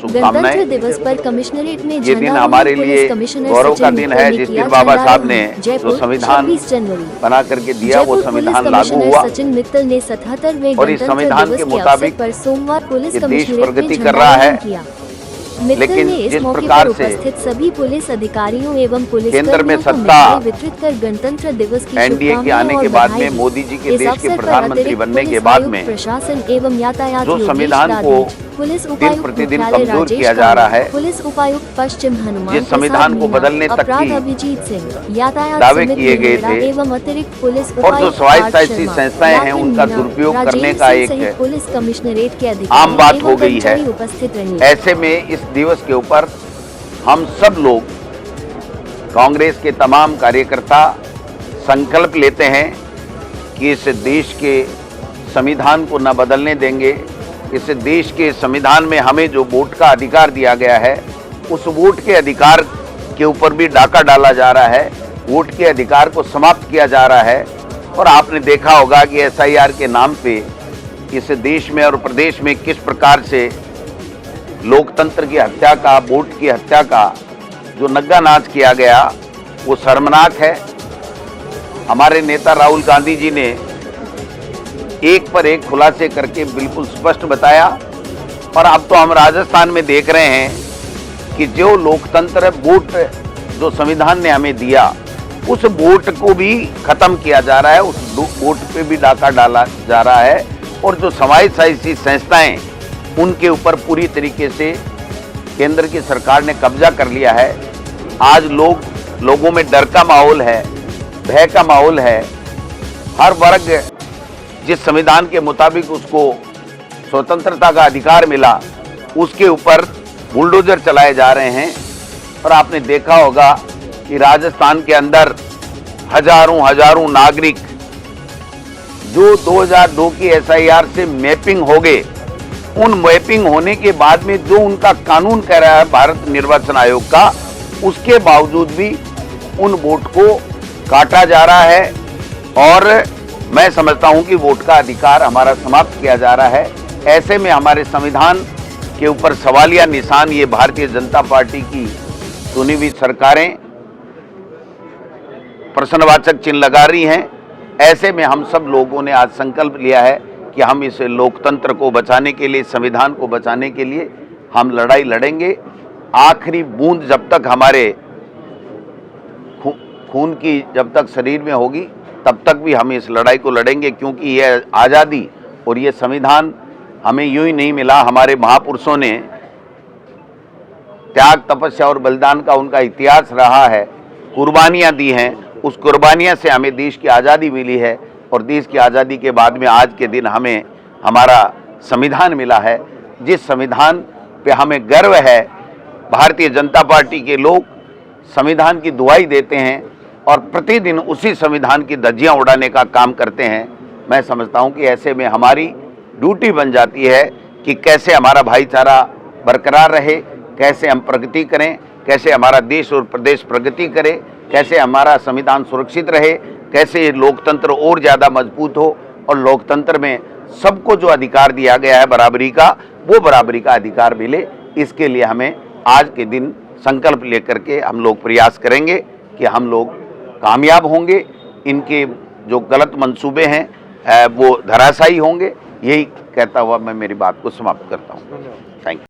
गणतंत्र दिवस पर कमिश्नरेट में ये दिन हमारे लिए गौरव का दिन है जिस दिन बाबा साहब ने जो संविधान बना करके दिया वो संविधान लागू हुआ सचिन मित्तल ने 77वें और इस संविधान के मुताबिक पर सोमवार पुलिस ये देश कमिश्नरेट में प्रगति कर रहा है। लेकिन ने इस जिस मौके प्रकार पर से उपस्थित सभी पुलिस अधिकारियों एवं पुलिस केंद्र में कर्मियों को सत्ता मिठाई वितरित कर गणतंत्र दिवस की एनडीए के आने के बाद में मोदी जी के देश के प्रधानमंत्री बनने के बाद में प्रशासन एवं यातायात जो संविधान को पुलिस दिन उपायुक्त प्रतिदिन मुख्यालय कमजोर राजेश किया जा रहा है, पुलिस उपायुक्त पश्चिम हनुमान जिस संविधान को बदलने तक की अभिजीत सिंह यातायात दावे किए गए थे एवं अतिरिक्त पुलिस और जो स्वायत्तशासी संस्थाएं हैं उनका दुरुपयोग करने का एक पुलिस कमिश्नरेट के आम बात हो गई है। उपस्थित रही। ऐसे में इस दिवस के ऊपर हम सब लोग कांग्रेस के तमाम कार्यकर्ता संकल्प लेते हैं कि इस देश के संविधान को न बदलने देंगे। इस देश के संविधान में हमें जो वोट का अधिकार दिया गया है उस वोट के अधिकार के ऊपर भी डाका डाला जा रहा है, वोट के अधिकार को समाप्त किया जा रहा है। और आपने देखा होगा कि एसआईआर के नाम पे इस देश में और प्रदेश में किस प्रकार से लोकतंत्र की हत्या का, वोट की हत्या का जो नग्गा नाच किया गया वो शर्मनाक है। हमारे नेता राहुल गांधी जी ने एक पर एक खुलासे करके बिल्कुल स्पष्ट बताया। और अब तो हम राजस्थान में देख रहे हैं कि जो लोकतंत्र वोट जो संविधान ने हमें दिया उस वोट को भी खत्म किया जा रहा है, उस वोट पे भी डाका डाला जा रहा है। और जो समाजशासी संस्थाएं उनके ऊपर पूरी तरीके से केंद्र की सरकार ने कब्जा कर लिया है। आज लोगों में डर का माहौल है, भय का माहौल है। हर वर्ग जिस संविधान के मुताबिक उसको स्वतंत्रता का अधिकार मिला उसके ऊपर बुलडोजर चलाए जा रहे हैं। और आपने देखा होगा कि राजस्थान के अंदर हजारों नागरिक जो 2002 की एसआईआर से मैपिंग हो गए, उन मैपिंग होने के बाद में जो उनका कानून कह रहा है भारत निर्वाचन आयोग का, उसके बावजूद भी उन वोट को काटा जा रहा है। और मैं समझता हूं कि वोट का अधिकार हमारा समाप्त किया जा रहा है। ऐसे में हमारे संविधान के ऊपर सवालिया निशान ये भारतीय जनता पार्टी की चुनी हुई सरकारें प्रश्नवाचक चिन्ह लगा रही हैं। ऐसे में हम सब लोगों ने आज संकल्प लिया है कि हम इस लोकतंत्र को बचाने के लिए, संविधान को बचाने के लिए हम लड़ाई लड़ेंगे। आखिरी बूंद जब तक हमारे खून की जब तक शरीर में होगी तब तक भी हम इस लड़ाई को लड़ेंगे, क्योंकि यह आज़ादी और ये संविधान हमें यूं ही नहीं मिला। हमारे महापुरुषों ने त्याग, तपस्या और बलिदान का उनका इतिहास रहा है, कुर्बानियां दी हैं। उस कुर्बानियां से हमें देश की आज़ादी मिली है और देश की आज़ादी के बाद में आज के दिन हमें हमारा संविधान मिला है, जिस संविधान पे हमें गर्व है। भारतीय जनता पार्टी के लोग संविधान की दुहाई देते हैं और प्रतिदिन उसी संविधान की धज्जियां उड़ाने का काम करते हैं। मैं समझता हूं कि ऐसे में हमारी ड्यूटी बन जाती है कि कैसे हमारा भाईचारा बरकरार रहे, कैसे हम प्रगति करें, कैसे हमारा देश और प्रदेश प्रगति करे, कैसे हमारा संविधान सुरक्षित रहे, कैसे ये लोकतंत्र और ज़्यादा मजबूत हो और लोकतंत्र में सबको जो अधिकार दिया गया है बराबरी का, वो बराबरी का अधिकार मिले। इसके लिए हमें आज के दिन संकल्प लेकर के हम लोग प्रयास करेंगे कि हम लोग कामयाब होंगे। इनके जो गलत मंसूबे हैं वो धराशायी होंगे। यही कहता हुआ मैं मेरी बात को समाप्त करता हूँ। Thank you.